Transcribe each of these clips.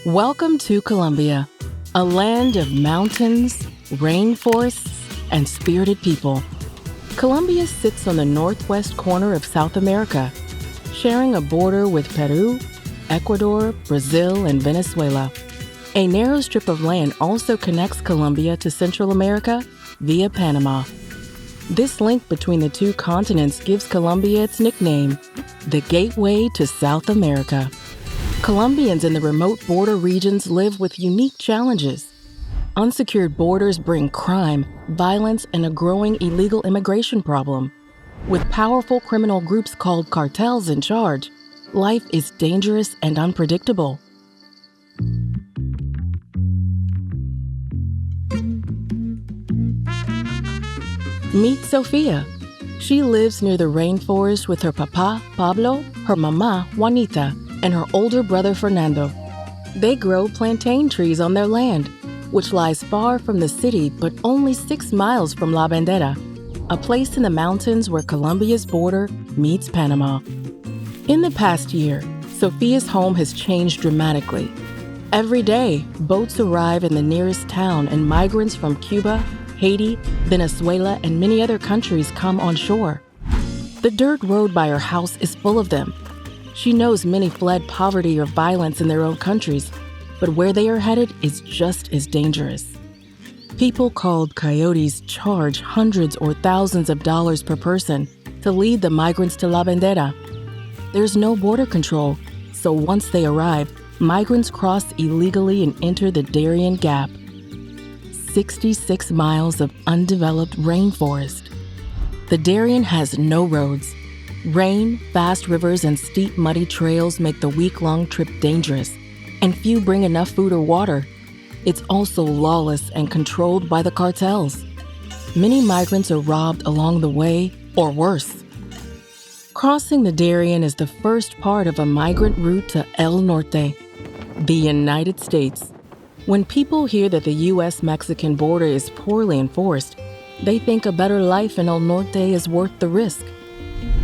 Welcome to Colombia, a land of mountains, rainforests, and spirited people. Colombia sits on the northwest corner of South America, sharing a border with Peru, Ecuador, Brazil, and Venezuela. A narrow strip of land also connects Colombia to Central America via Panama. This link between the two continents gives Colombia its nickname, the Gateway to South America. Colombians in the remote border regions live with unique challenges. Unsecured borders bring crime, violence, and a growing illegal immigration problem. With powerful criminal groups called cartels in charge, life is dangerous and unpredictable. Meet Sofia. She lives near the rainforest with her papa, Pablo, her mama, Juanita, and her older brother, Fernando. They grow plantain trees on their land, which lies far from the city but only 6 miles from La Bandera, a place in the mountains where Colombia's border meets Panama. In the past year, Sofia's home has changed dramatically. Every day, boats arrive in the nearest town and migrants from Cuba, Haiti, Venezuela, and many other countries come on shore. The dirt road by her house is full of them. She knows many fled poverty or violence in their own countries, but where they are headed is just as dangerous. People called coyotes charge hundreds or thousands of dollars per person to lead the migrants to La Bandera. There's no border control, so once they arrive, migrants cross illegally and enter the Darien Gap, 66 miles of undeveloped rainforest. The Darien has no roads. Rain, fast rivers, and steep muddy trails make the week-long trip dangerous, and few bring enough food or water. It's also lawless and controlled by the cartels. Many migrants are robbed along the way, or worse. Crossing the Darien is the first part of a migrant route to El Norte, the United States. When people hear that the U.S.-Mexican border is poorly enforced, they think a better life in El Norte is worth the risk.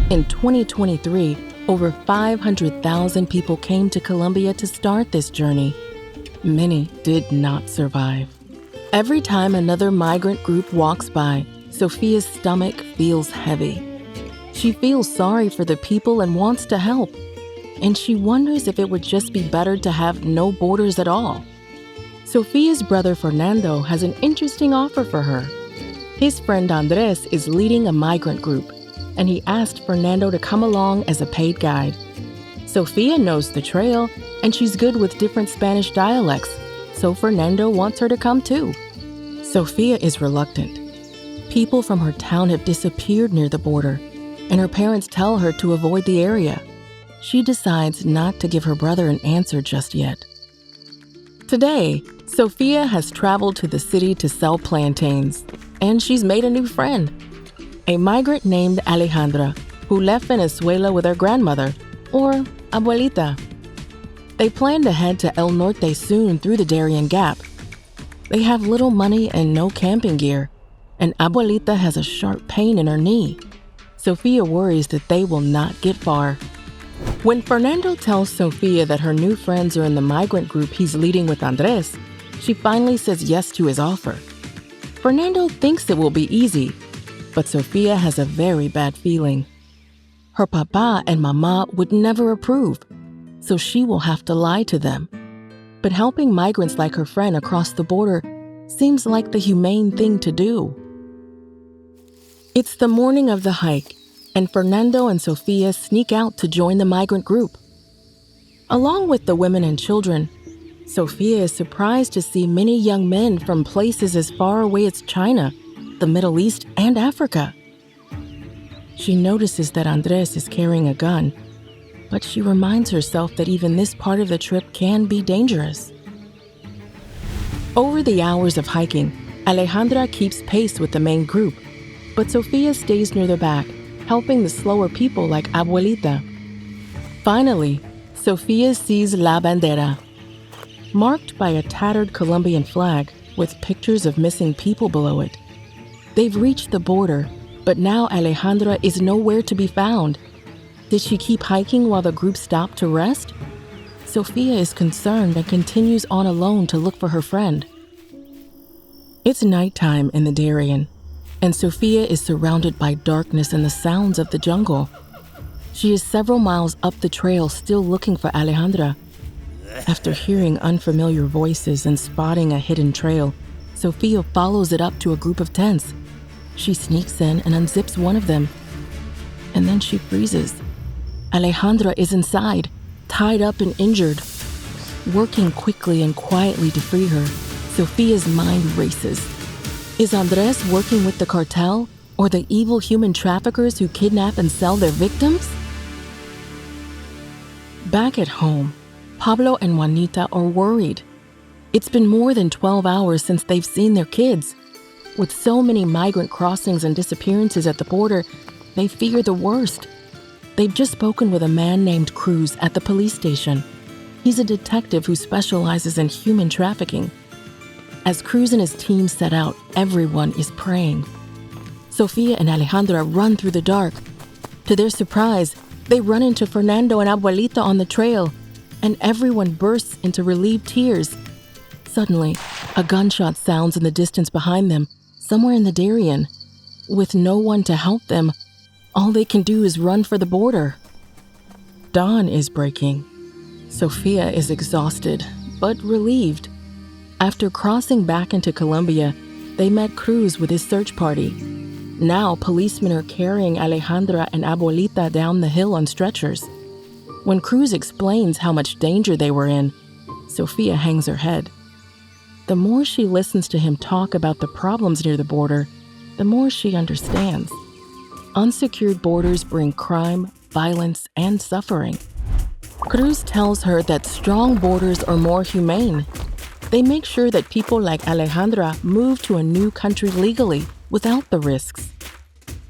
In 2023, over 500,000 people came to Colombia to start this journey. Many did not survive. Every time another migrant group walks by, Sofia's stomach feels heavy. She feels sorry for the people and wants to help. And she wonders if it would just be better to have no borders at all. Sofia's brother Fernando has an interesting offer for her. His friend Andres is leading a migrant group, and he asked Fernando to come along as a paid guide. Sofia knows the trail, and she's good with different Spanish dialects, so Fernando wants her to come too. Sofia is reluctant. People from her town have disappeared near the border, and her parents tell her to avoid the area. She decides not to give her brother an answer just yet. Today, Sofia has traveled to the city to sell plantains, and she's made a new friend, a migrant named Alejandra, who left Venezuela with her grandmother, or abuelita. They plan to head to El Norte soon through the Darien Gap. They have little money and no camping gear, and abuelita has a sharp pain in her knee. Sofia worries that they will not get far. When Fernando tells Sofia that her new friends are in the migrant group he's leading with Andres, she finally says yes to his offer. Fernando thinks it will be easy, but Sofia has a very bad feeling. Her papa and mama would never approve, so she will have to lie to them. But helping migrants like her friend across the border seems like the humane thing to do. It's the morning of the hike, and Fernando and Sofia sneak out to join the migrant group. Along with the women and children, Sofia is surprised to see many young men from places as far away as China, the Middle East, and Africa. She notices that Andres is carrying a gun, but she reminds herself that even this part of the trip can be dangerous. Over the hours of hiking, Alejandra keeps pace with the main group, but Sofia stays near the back, helping the slower people like abuelita. Finally, Sofia sees La Bandera, marked by a tattered Colombian flag with pictures of missing people below it. They've reached the border, but now Alejandra is nowhere to be found. Did she keep hiking while the group stopped to rest? Sofia is concerned and continues on alone to look for her friend. It's nighttime in the Darien, and Sofia is surrounded by darkness and the sounds of the jungle. She is several miles up the trail still looking for Alejandra. After hearing unfamiliar voices and spotting a hidden trail, Sofia follows it up to a group of tents. She sneaks in and unzips one of them, and then she freezes. Alejandra is inside, tied up and injured. Working quickly and quietly to free her, Sofia's mind races. Is Andres working with the cartel or the evil human traffickers who kidnap and sell their victims? Back at home, Pablo and Juanita are worried. It's been more than 12 hours since they've seen their kids. With so many migrant crossings and disappearances at the border, they fear the worst. They've just spoken with a man named Cruz at the police station. He's a detective who specializes in human trafficking. As Cruz and his team set out, everyone is praying. Sofia and Alejandra run through the dark. To their surprise, they run into Fernando and Abuelita on the trail, and everyone bursts into relieved tears. Suddenly, a gunshot sounds in the distance behind them, somewhere in the Darien. With no one to help them, all they can do is run for the border. Dawn is breaking. Sofia is exhausted, but relieved. After crossing back into Colombia, they met Cruz with his search party. Now, policemen are carrying Alejandra and Abuelita down the hill on stretchers. When Cruz explains how much danger they were in, Sofia hangs her head. The more she listens to him talk about the problems near the border, the more she understands. Unsecured borders bring crime, violence, and suffering. Cruz tells her that strong borders are more humane. They make sure that people like Alejandra move to a new country legally, without the risks.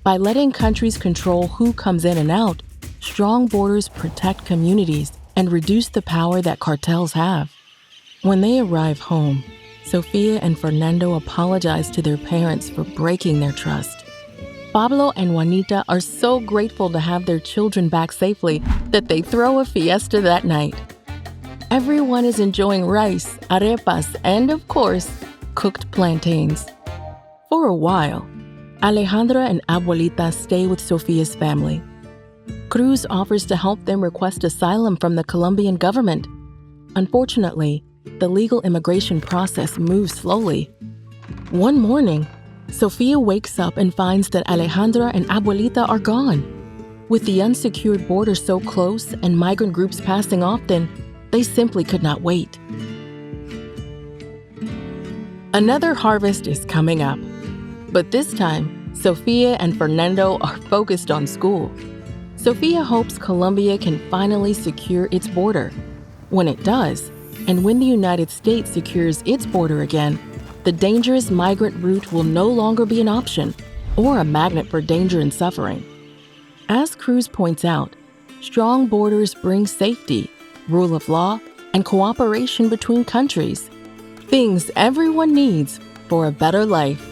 By letting countries control who comes in and out, strong borders protect communities and reduce the power that cartels have. When they arrive home, Sofia and Fernando apologize to their parents for breaking their trust. Pablo and Juanita are so grateful to have their children back safely that they throw a fiesta that night. Everyone is enjoying rice, arepas, and, of course, cooked plantains. For a while, Alejandra and Abuelita stay with Sofia's family. Cruz offers to help them request asylum from the Colombian government. Unfortunately, the legal immigration process moves slowly. One morning, Sofia wakes up and finds that Alejandra and Abuelita are gone. With the unsecured border so close and migrant groups passing often, they simply could not wait. Another harvest is coming up. But this time, Sofia and Fernando are focused on school. Sofia hopes Colombia can finally secure its border. When it does, and when the United States secures its border again, the dangerous migrant route will no longer be an option or a magnet for danger and suffering. As Cruz points out, strong borders bring safety, rule of law, and cooperation between countries, things everyone needs for a better life.